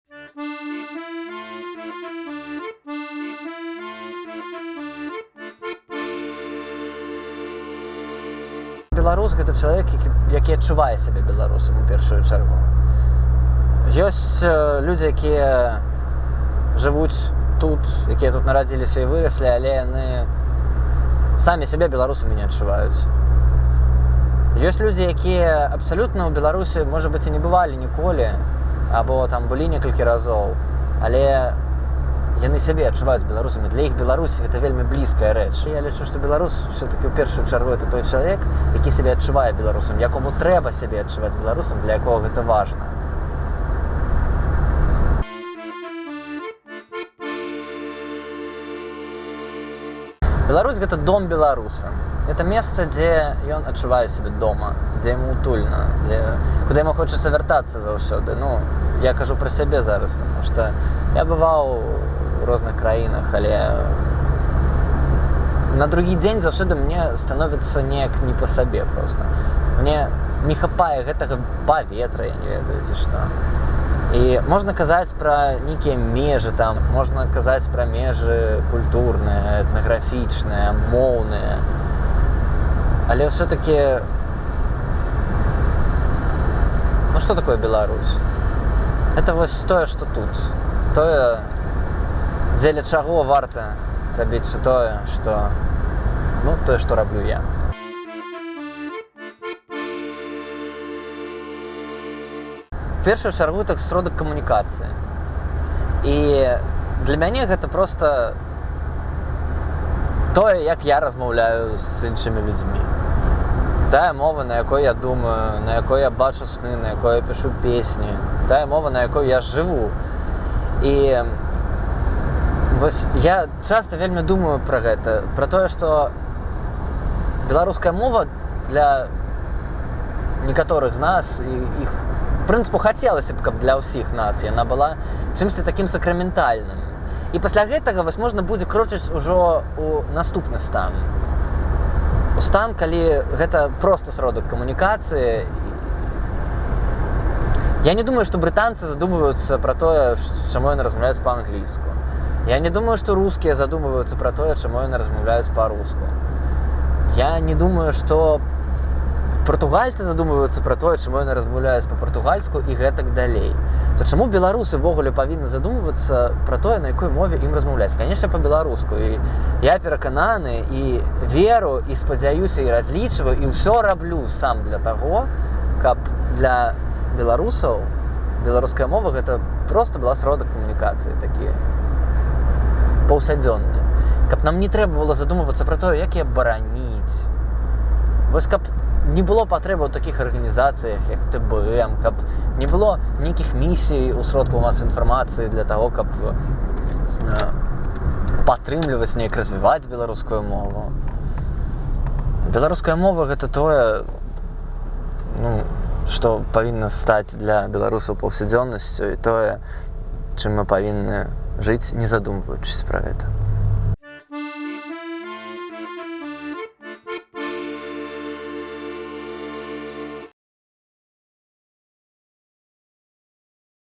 Беларус гэта чалавек, які адчувае сябе беларусам у першую чаргу. Ёсць людзі, якія жывуць тут, якія тут нарадзіліся і выраслі, але яны самі сябе беларусамі не адчуваюць. Ёсць людзі, якія абсалютна ў Беларусі, можа быць, і не бывалі ніколі, або там былі некалькі разоў, але яны сябе адчуваюць беларусамі. Для іх Беларусь гэта вельмі блізкая рэч. Я лічу, што беларус все-таки ў першую чаргу это той чалавек, які сябе адчувае беларусам, якому трэба сябе адчуваць беларусам, для якога гэта важна. Беларусь гэта дом беларуса. Это месца, дзе ён адчувае сябе дома, дзе яму утульна, куды яму хочацца вяртацца заўсёды. Ну, я кажу пра сябе зараз, таму што я бываў у розных краінах, але на другі дзень заўсёды мне становіцца неяк не па сабе проста. Мне не хапае гэтага паветра, я не ведаю, ці што. І можна казаць пра нейкія межы там, можна казаць пра межы культурныя, этнаграфічныя, моўныя. Але ўсё-такі, ну што такое Беларусь? Это вось тое, што тут. Тое, дзеля чаго варта рабіць тое, што, ну, тое, што раблю я. В першую чаргу так сродак камунікацыі. І для мяне гэта проста тое, як я размаўляю з іншымі людзьмі. Тая мова, на якой я думаю, на якой я бачу сны, на якой я пішу песні, тая мова, на якой я жыву. І вось я часта вельмі думаю пра гэта, пра тое, што беларуская мова для некаторых з нас, і іх, в прынцыпе, хацелася б, каб для ўсіх нас яна была чымсьці такім сакраментальным. І пасля гэтага вось можна будзе крочыць ужо ў наступны стан. У стан, калі гэта проста сродак камунікацыі. Я не думаю, што брытанцы задумваюцца пра тое, чаму яны размаўляюць па-англійску. Я не думаю, што рускія задумваюцца пра тое, чаму яны размаўляюць па-руску. Я не думаю, што партугальцы задумваюцца пра тое, чаму яны размаўляюць па-партугальску і гэтак далей. То чаму беларусы ўвогуле павінны задумвацца пра тое, на якой мове ім размаўляць? Канешне, па-беларуску. І я перакананы і веру, і спадзяюся, і разлічваю, і ўсё раблю сам для таго, каб для беларусаў беларуская мова гэта проста была сродак камунікацыі, такі паўсядзённы. Каб нам не трэба было задумвацца пра тое, як яе бараніць. Вось каб не было патрэбы ў такіх арганізацыях, як ТБМ, каб не было нейкіх місій у сродках масавай інфармацыі для таго, каб падтрымліваць, неяк развіваць беларускую мову. Беларуская мова гэта тое, ну, што павінна стаць для беларусаў паўсядзённасцю, і тое, чым мы павінны жыць, не задумваючыся пра гэта.